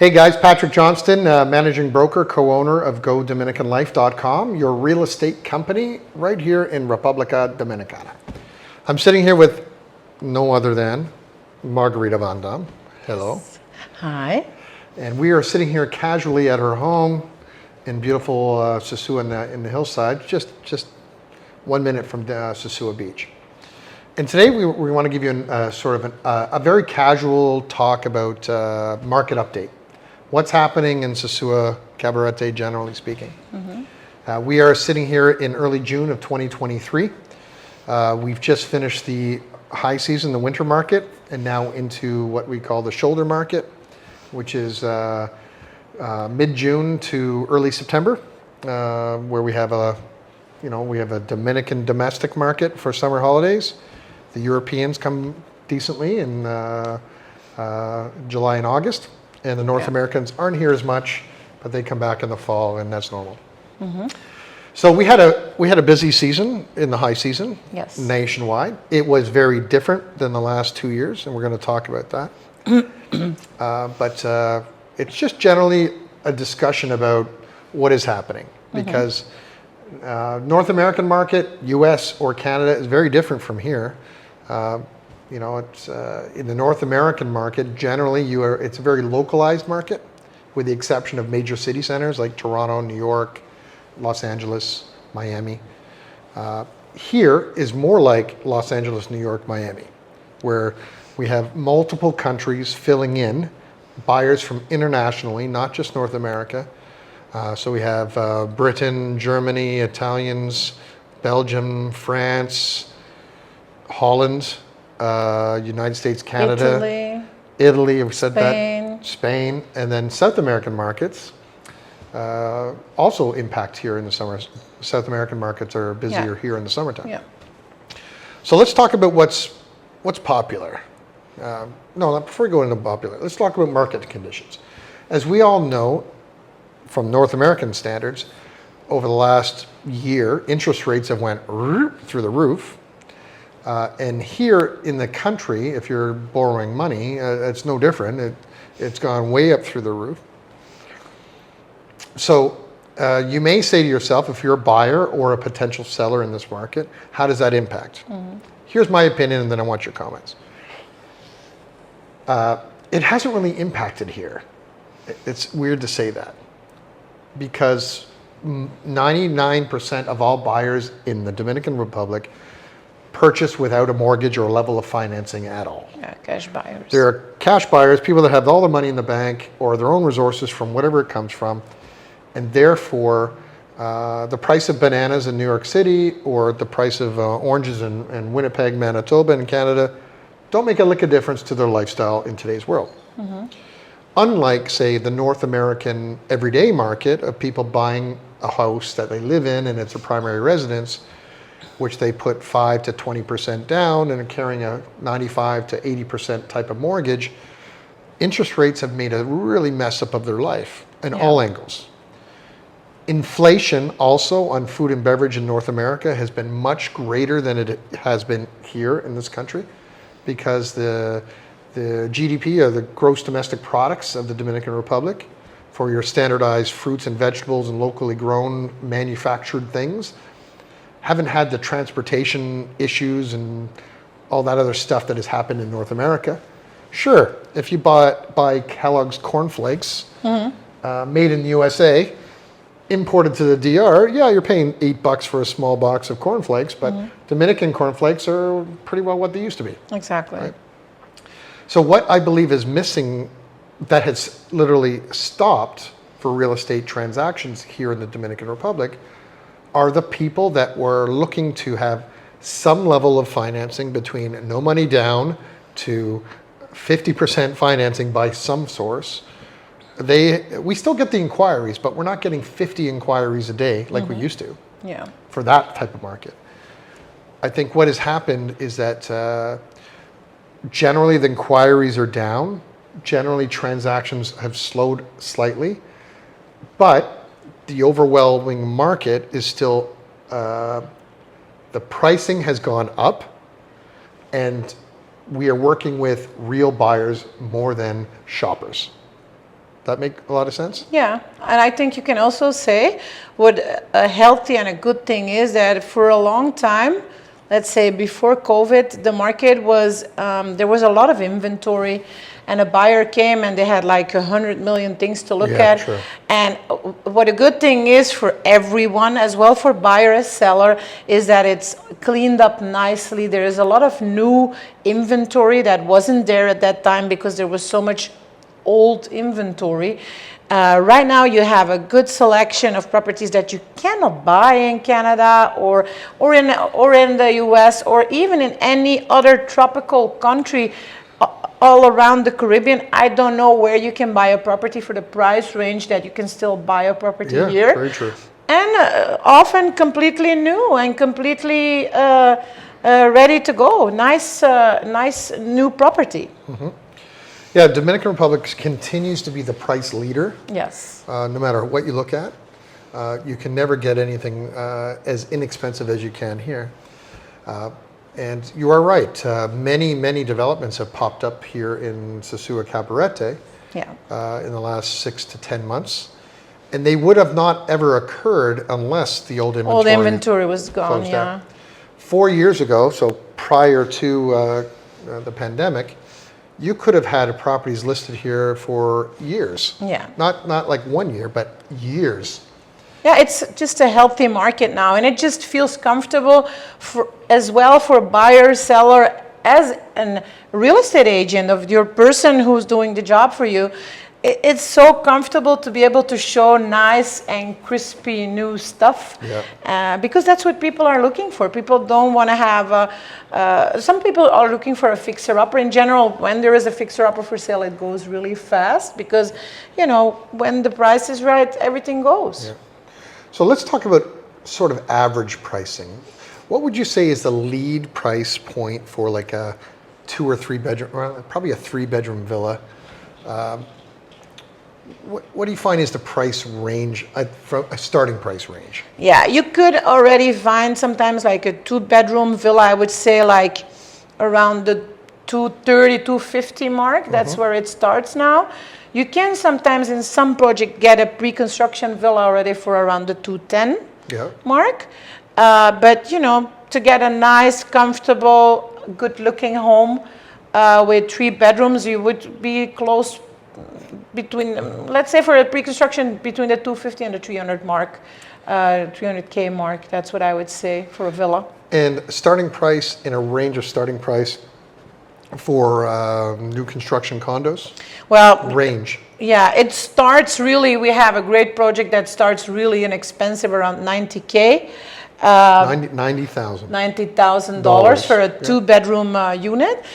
Hey guys, Patrick Johnston, managing broker, co-owner of GoDominicanLife.com, your real estate company right here in República Dominicana. I'm sitting here with no other than Margarita Vandamme. Hello. Hi. And we are sitting here casually at her home in beautiful Sosua in the hillside, just 1 minute from Sosua Beach. And today we want to give you a very casual talk about market update. What's happening in Sosua, Cabarete, generally speaking. Mm-hmm. We are sitting here in early June of 2023. We've just finished the high season, the winter market, and now into what we call the shoulder market, which is mid-June to early September, where we have a Dominican domestic market for summer holidays. The Europeans come decently in July and August, and the North Americans aren't here as much, but they come back in the fall, and that's normal. Mm-hmm. So we had a busy season in the high season, yes, nationwide. It was very different than the last 2 years, and we're going to talk about that. But it's just generally a discussion about what is happening, because North American market, U.S. or Canada, is very different from here. It's in the North American market, generally it's a very localized market, with the exception of major city centers like Toronto, New York, Los Angeles, Miami. Here is more like Los Angeles, New York, Miami, where we have multiple countries filling in buyers from internationally, not just North America. So we have Britain, Germany, Italians, Belgium, France, Holland, United States, Canada, Italy, we said that, Spain, and then South American markets also impact here in the summer. South American markets are busier here in the summertime. Yeah. So let's talk about what's popular. Before we go into popular, let's talk about market conditions. As we all know, from North American standards, over the last year, interest rates have went through the roof. And here in the country, if you're borrowing money, it's no different. It's gone way up through the roof. So you may say to yourself, if you're a buyer or a potential seller in this market, how does that impact? Mm-hmm. Here's my opinion, and then I want your comments. It hasn't really impacted here. It's weird to say that, because 99% of all buyers in the Dominican Republic purchase without a mortgage or a level of financing at all. Yeah, cash buyers. They're cash buyers, people that have all the money in the bank or their own resources from whatever it comes from, and therefore the price of bananas in New York City or the price of oranges in Winnipeg, Manitoba in Canada don't make a lick of difference to their lifestyle in today's world. Mm-hmm. Unlike, say, the North American everyday market of people buying a house that they live in and it's a primary residence, which they put 5 to 20% down and are carrying a 95 to 80% type of mortgage, interest rates have made a really mess up of their life in all angles. Inflation also on food and beverage in North America has been much greater than it has been here in this country, because the GDP, or the gross domestic products of the Dominican Republic, for your standardized fruits and vegetables and locally grown manufactured things, haven't had the transportation issues and all that other stuff that has happened in North America. Sure, if you buy Kellogg's cornflakes, made in the USA, imported to the DR, you're paying $8 for a small box of cornflakes, but Dominican cornflakes are pretty well what they used to be. Exactly. Right? So what I believe is missing, that has literally stopped for real estate transactions here in the Dominican Republic, are the people that were looking to have some level of financing, between no money down to 50% financing by some source. We still get the inquiries, but we're not getting 50 inquiries a day like we used to for that type of market. I think what has happened is that generally the inquiries are down. Generally transactions have slowed slightly, but the overwhelming market is still, the pricing has gone up, and we are working with real buyers more than shoppers. That make a lot of sense? Yeah, and I think you can also say what a healthy and a good thing is that for a long time, let's say before COVID, the market was, there was a lot of inventory, and a buyer came and they had like 100 million things to look Yeah, at. sure. And what a good thing is for everyone, as well for buyer as seller, is that it's cleaned up nicely. There is a lot of new inventory that wasn't there at that time because there was so much old inventory. Right now you have a good selection of properties that you cannot buy in Canada or in the US or even in any other tropical country all around the Caribbean. I don't know where you can buy a property for the price range that you can still buy a property Yeah, here. very true. And often completely new and completely ready to go. Nice new property. Yeah, Dominican Republic continues to be the price leader. Yes. No matter what you look at. You can never get anything as inexpensive as you can here. And you are right. Many developments have popped up here in Sosua, Cabarete in the last 6 to 10 months. And they would have not ever occurred unless the old inventory was gone, closed down. 4 years ago, so prior to the pandemic, you could have had properties listed here for years. Yeah. Not like 1 year, but years. Yeah, it's just a healthy market now, and it just feels comfortable as well for buyer, seller, as a real estate agent of your person who's doing the job for you. It's so comfortable to be able to show nice and crispy new stuff, because that's what people are looking for. People don't want to have some people are looking for a fixer-upper. In general, when there is a fixer-upper for sale, it goes really fast because, you know, when the price is right, everything goes. Yeah. So let's talk about sort of average pricing. What would you say is the lead price point for like a 2 or 3 bedroom, well, probably a 3-bedroom villa? What do you find is the price range, from a starting price range? Yeah, you could already find sometimes like a 2-bedroom villa, I would say like around the 230, 250 mark. That's where it starts now. You can sometimes in some project get a pre-construction villa already for around the 210 mark. But you know, to get a nice, comfortable, good-looking home with 3 bedrooms, you would be close between, let's say for a pre-construction, between the 250 and the 300 mark, 300K mark. That's what I would say for a villa. And starting price, in a range of starting price for new construction condos? Well, range. Yeah, it starts really, we have a great project that starts really inexpensive, around 90K. $90,000. $90,000 for a 2-bedroom unit,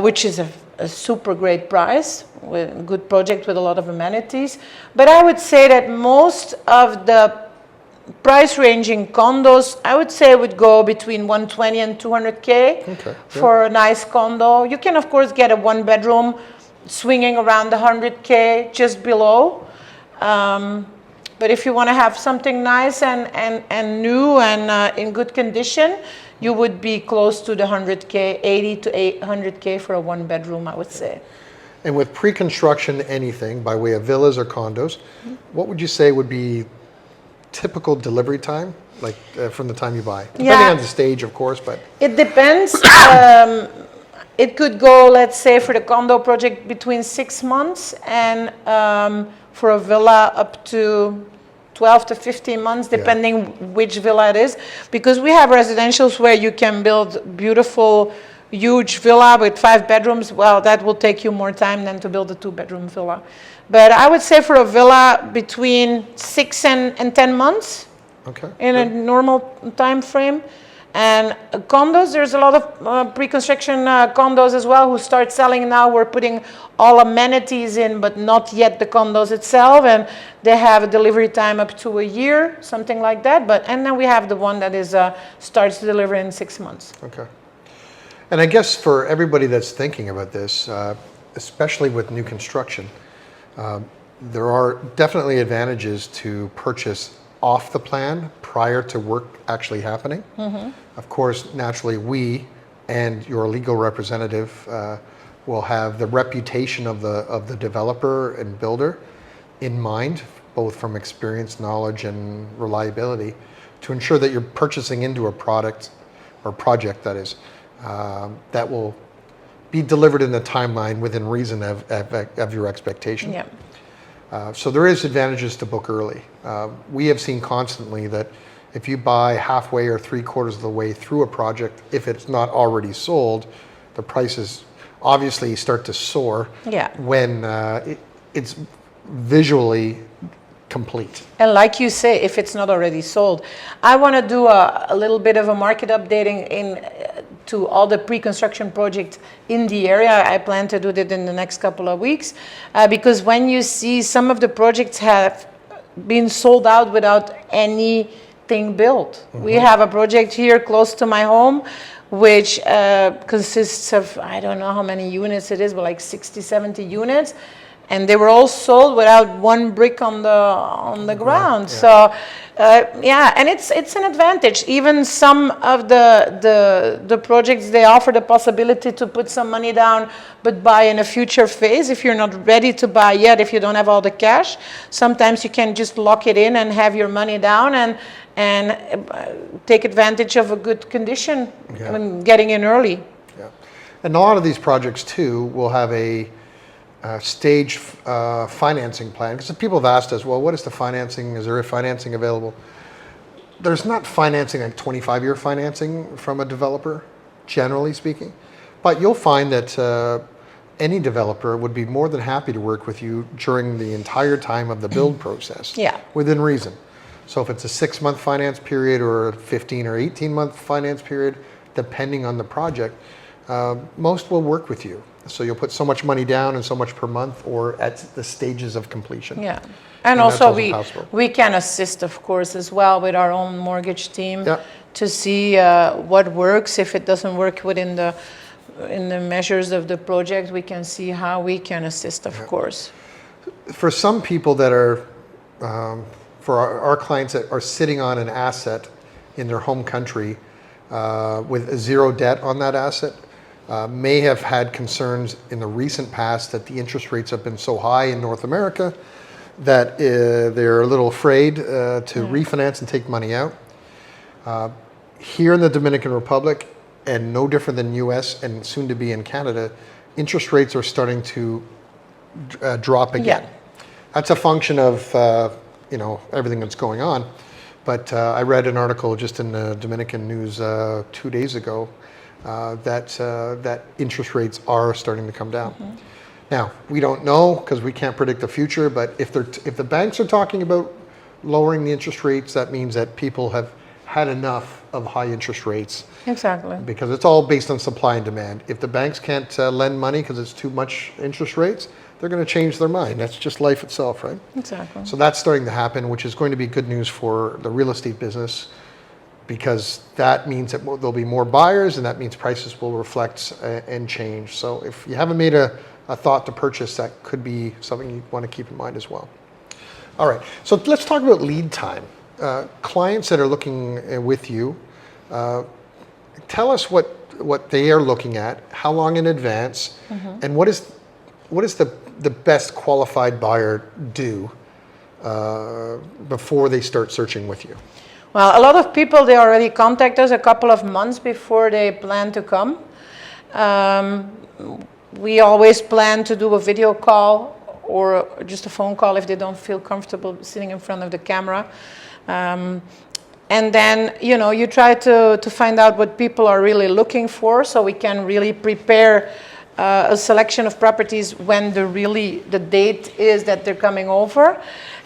which is a super great price, with a good project with a lot of amenities. But I would say that most of the price ranging condos, I would say would go between 120 and 200K for a nice condo. You can of course get a 1-bedroom swinging around the 100K, just below. But if you want to have something nice and new and in good condition, you would be close to the 100K, 80 to 100K for a 1-bedroom, I would say. And with pre-construction anything, by way of villas or condos, what would you say would be typical delivery time, like from the time you buy? Depending on the stage, of course, but... It depends. It could go, let's say, for the condo project between 6 months, and for a villa up to 12 to 15 months, depending which villa it is. Because we have residentials where you can build beautiful, huge villa with 5 bedrooms. Well, that will take you more time than to build a 2-bedroom villa. But I would say for a villa between 6 and 10 months in a normal time frame. And condos, there's a lot of pre-construction condos as well who start selling now. We're putting all amenities in, but not yet the condos itself. And they have a delivery time up to a year, something like that. And then we have the one that is starts to deliver in 6 months. Okay. And I guess for everybody that's thinking about this, especially with new construction, there are definitely advantages to purchase off the plan prior to work actually happening. Of course, naturally, we and your legal representative will have the reputation of the developer and builder, in mind, both from experience, knowledge, and reliability, to ensure that you're purchasing into a product or project that is that will be delivered in the timeline within reason of your expectation. Yeah. So there is advantages to book early. We have seen constantly that if you buy halfway or 3/4 of the way through a project, if it's not already sold, the prices obviously start to soar Yeah. when it's visually complete. And like you say, if it's not already sold, I want to do a little bit of a market updating to all the pre-construction projects in the area. I plan to do that in the next couple of weeks, because when you see some of the projects have been sold out without anything built. We have a project here close to my home, which consists of, I don't know how many units it is, but like 60, 70 units. And they were all sold without one brick on the ground. Yeah. So, yeah, and it's an advantage. Even some of the projects, they offer the possibility to put some money down, but buy in a future phase. If you're not ready to buy yet, if you don't have all the cash, sometimes you can just lock it in and have your money down and take advantage of a good condition. Yeah. I mean, getting in early. Yeah. And a lot of these projects too will have a stage financing plan, because people have asked us, well, what is the financing? Is there a financing available? There's not financing like 25-year financing from a developer, generally speaking, but you'll find that any developer would be more than happy to work with you during the entire time of the build process. Yeah. Within reason. So if it's a 6-month finance period or a 15 or 18-month finance period, depending on the project, most will work with you. So you'll put so much money down and so much per month, or at the stages of completion. Yeah. And And that's also also possible. we can assist, of course, as well with our own mortgage team. Yeah. To see what works. If it doesn't work within in the measures of the project, we can see how we can assist, of course. For some people that are, for our clients that are sitting on an asset in their home country with zero debt on that asset, may have had concerns in the recent past that the interest rates have been so high in North America that they're a little afraid to refinance and take money out. Here in the Dominican Republic, and no different than US and soon to be in Canada, interest rates are starting to drop again. Yeah. That's a function of everything that's going on. But I read an article just in the Dominican news 2 days ago that interest rates are starting to come down. Mm-hmm. Now, we don't know because we can't predict the future, but if the banks are talking about lowering the interest rates, that means that people have had enough of high interest rates. Exactly. Because it's all based on supply and demand. If the banks can't lend money because it's too much interest rates, they're going to change their mind. That's just life itself, right? Exactly. So that's starting to happen, which is going to be good news for the real estate business, because that means that there'll be more buyers, and that means prices will reflect and change. So if you haven't made a thought to purchase, that could be something you want to keep in mind as well. All right, so let's talk about lead time. Clients that are looking with you, tell us what they are looking at, how long in advance, and what is the best qualified buyer do before they start searching with you? Well, a lot of people, they already contact us a couple of months before they plan to come. We always plan to do a video call or just a phone call if they don't feel comfortable sitting in front of the camera. And then, you try to find out what people are really looking for, so we can really prepare a selection of properties when the date is that they're coming over.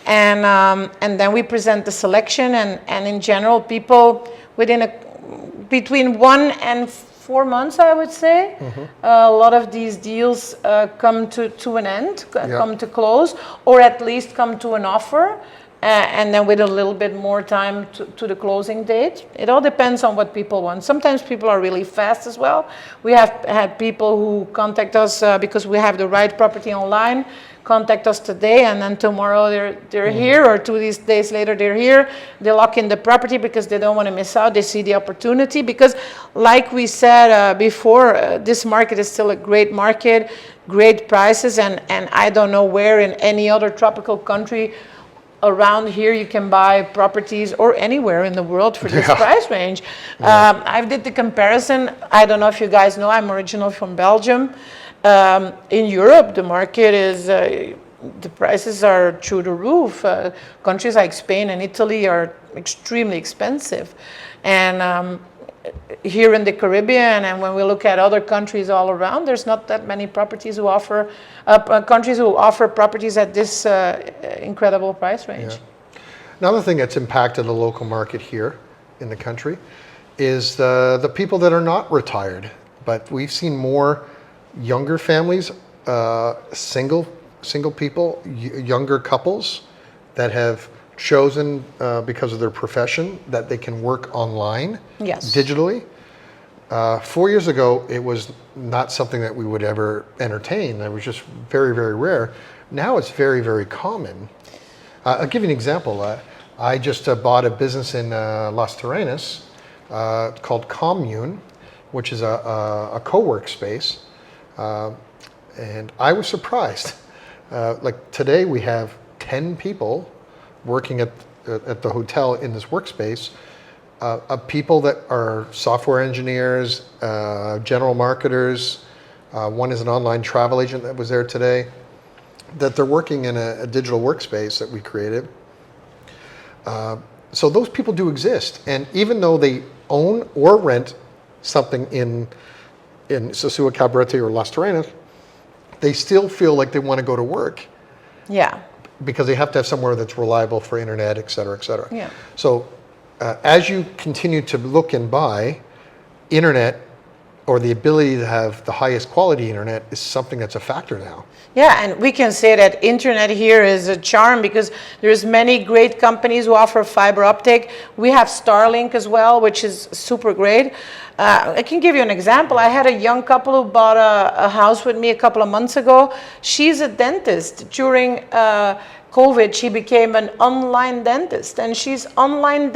And then we present the selection, and in general, people between 1 and 4 months, I would say, a lot of these deals come to an end, come to close, or at least come to an offer. And then with a little bit more time to the closing date. It all depends on what people want. Sometimes people are really fast as well. We have had people who contact us because we have the right property online, contact us today, and then tomorrow they're here, or 2 days later they're here. They lock in the property because they don't want to miss out. They see the opportunity because, like we said before, this market is still a great market. great prices, and I don't know where in any other tropical country around here you can buy properties, or anywhere in the world, for this price range. I did the comparison. I don't know if you guys know, I'm originally from Belgium. In Europe, the market is, the prices are through the roof. Countries like Spain and Italy are extremely expensive. And here in the Caribbean, and when we look at other countries all around, there's not that many properties who offer, countries who offer properties at this incredible price range. Yeah. Another thing that's impacted the local market here in the country is the people that are not retired. But we've seen more younger families, single people, younger couples that have chosen, because of their profession, that they can work online, digitally. 4 years ago, it was not something that we would ever entertain. It was just very, very rare. Now it's very, very common. I'll give you an example. I just bought a business in Las Terrenas called Commune, which is a co-work space. And I was surprised. Like today, we have 10 people working at the hotel in this workspace, of people that are software engineers, general marketers. One is an online travel agent that was there today, that they're working in a digital workspace that we created. So those people do exist. And even though they own or rent something in Sosua, Cabarete, or Las Terrenas, they still feel like they want to go to work. Yeah. Because they have to have somewhere that's reliable for internet, et cetera, et cetera. Yeah. So as you continue to look and buy, internet, or the ability to have the highest quality internet, is something that's a factor now. Yeah, and we can say that internet here is a charm, because there's many great companies who offer fiber optic. We have Starlink as well, which is super great. I can give you an example. I had a young couple who bought a house with me a couple of months ago. She's a dentist. During COVID, she became an online dentist, and she's online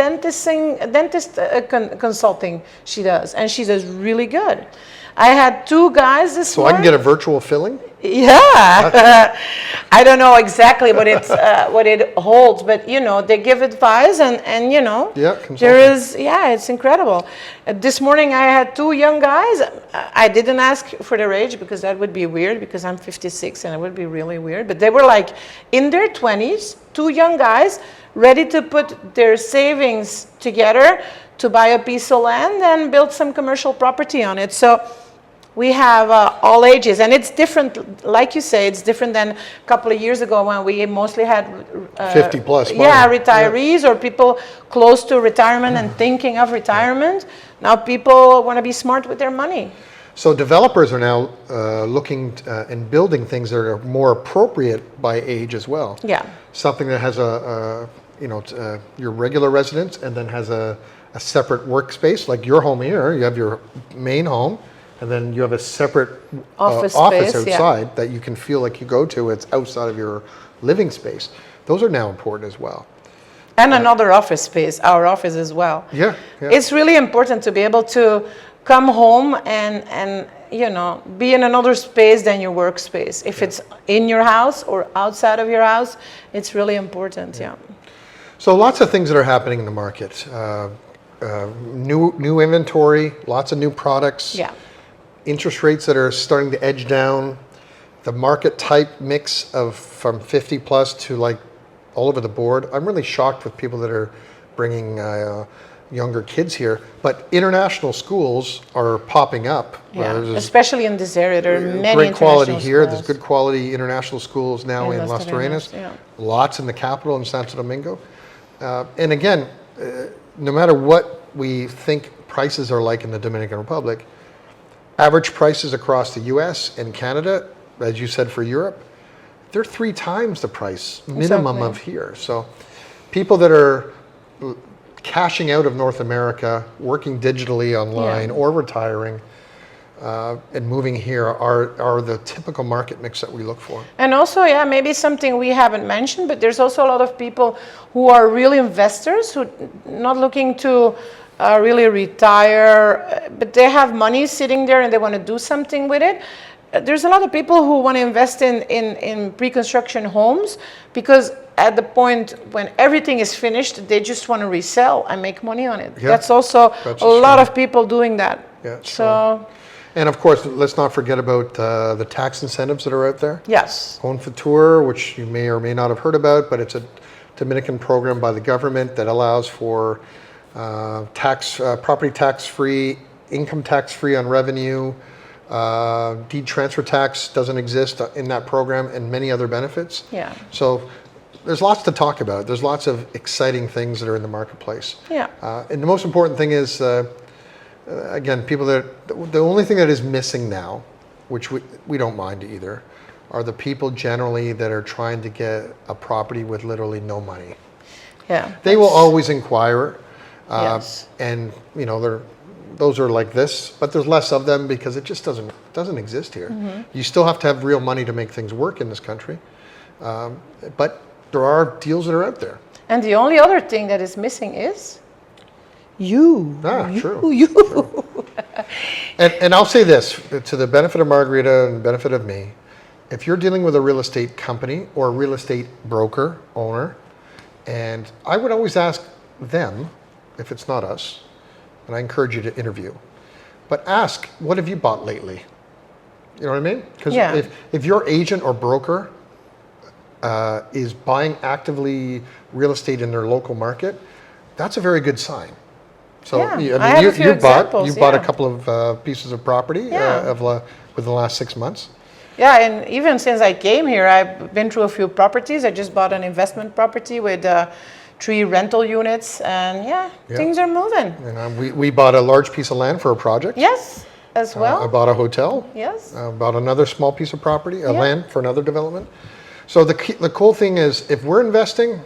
consulting she does, and she does really good. I had two guys this morning. So I can get a virtual filling? Yeah. I don't know exactly what it's what it holds, but you know, they give advice, and you know, there is, it's incredible. This morning I had two young guys. I didn't ask for their age, because that would be weird, because I'm 56 and it would be really weird, but they were like in their 20s, two young guys ready to put their savings together to buy a piece of land and build some commercial property on it. So we have all ages, and it's different, like you say, it's different than a couple of years ago when we mostly had 50 plus. Retirees or people close to retirement and thinking of retirement. Now people want to be smart with their money. So developers are now looking and building things that are more appropriate by age as well. Yeah. Something that has your regular residence, and then has a separate workspace, like your home here. You have your main home, and then you have a separate office outside that you can feel like you go to. It's outside of your living space. Those are now important as well. And another office space, our office as well. Yeah. It's really important to be able to come home and you know, be in another space than your workspace. If it's in your house or outside of your house, it's really important. Yeah. So lots of things that are happening in the market. New inventory, lots of new products. Yeah. Interest rates that are starting to edge down. The market type mix of from 50 plus to like all over the board. I'm really shocked with people that are bringing younger kids here, but international schools are popping up. Yeah, especially in this area. There are many great quality here. Schools. There's good quality international schools now in Las Terrenas. Yeah. Lots in the capital in Santo Domingo. And again, no matter what we think prices are like in the Dominican Republic, average prices across the US and Canada, as you said for Europe, they're 3 times the price minimum of here. So people that are cashing out of North America, working digitally online, or retiring and moving here are the typical market mix that we look for. And also, maybe something we haven't mentioned, but there's also a lot of people who are really investors who not looking to really retire, but they have money sitting there and they want to do something with it. there's a lot of people who want to invest in pre-construction homes because at the point when everything is finished, they just want to resell and make money on it. Yeah, That's also that's a lot true. of people doing that. Yeah, it's so, And of course, let's not forget about the tax incentives that are out there. yes. Home for Tour, which you may or may not have heard about, but it's a Dominican program by the government that allows for property tax-free, income tax-free on revenue. Deed transfer tax doesn't exist in that program, and many other benefits. Yeah. So there's lots to talk about. There's lots of exciting things that are in the marketplace. Yeah. And the most important thing is, again, the only thing that is missing now, which we don't mind either, are the people generally that are trying to get a property with literally no money. Yeah. They will always inquire, Yes. and those are like this, but there's less of them because it just doesn't exist here. You still have to have real money to make things work in this country, but there are deals that are out there. And the only other thing that is missing is you. True. You. True. And I'll say this, to the benefit of Margarita and the benefit of me, if you're dealing with a real estate company or a real estate broker, owner, and I would always ask them, if it's not us, and I encourage you to interview, but ask, what have you bought lately? You know what I mean? Because Yeah. if your agent or broker is buying actively real estate in their local market, that's a very good sign. So Yeah, I I mean, have a few you examples, bought a yeah. couple of pieces of property Yeah. within the last 6 months. Yeah, and even since I came here, I've been through a few properties. I just bought an investment property with 3 rental units, and Yeah. things are moving. And we bought a large piece of land for a project. Yes, as I well. bought a hotel. Yes. Bought another small piece of property, Yeah. land for another development. So the cool thing is, if we're investing,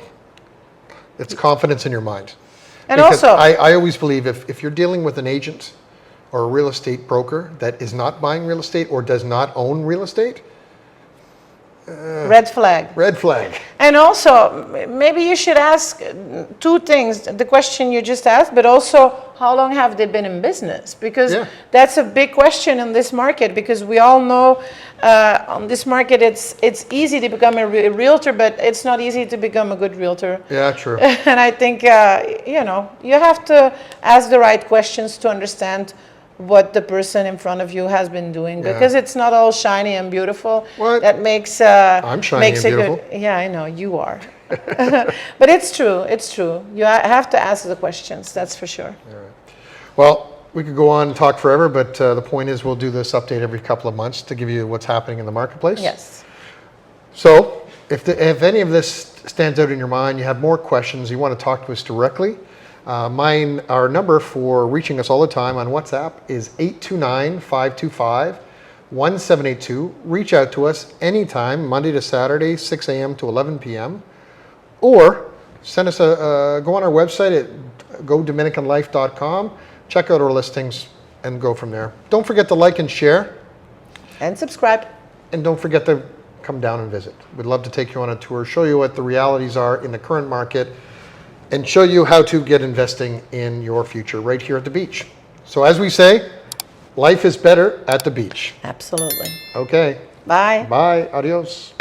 it's confidence in your mind. And Because also, I always believe if you're dealing with an agent or a real estate broker that is not buying real estate or does not own real estate, red flag. red flag. And also, maybe you should ask 2 things. The question you just asked, but also, how long have they been in business? Because Yeah. that's a big question in this market, because we all know on this market it's easy to become a realtor, but it's not easy to become a good realtor. Yeah, true. And I think, you have to ask the right questions to understand what the person in front of you has been doing, Yeah. because it's not all shiny and beautiful. What? That makes I'm shiny makes and a beautiful. good. Yeah, I know you are. But it's true. It's true. You have to ask the questions. That's for sure. Well, we could go on and talk forever, but the point is we'll do this update every couple of months to give you what's happening in the marketplace. Yes. So if any of this stands out in your mind, you have more questions, you want to talk to us directly, our number for reaching us all the time on WhatsApp is 829-525-1782. Reach out to us anytime, Monday to Saturday, 6 a.m. to 11 p.m. Or send us go on our website at godominicanlife.com, check out our listings, and go from there. Don't forget to like and share, And subscribe. and don't forget to come down and visit. We'd love to take you on a tour, show you what the realities are in the current market, and show you how to get investing in your future right here at the beach. So as we say, life is better at the beach. Absolutely. Okay, Bye. bye, adios.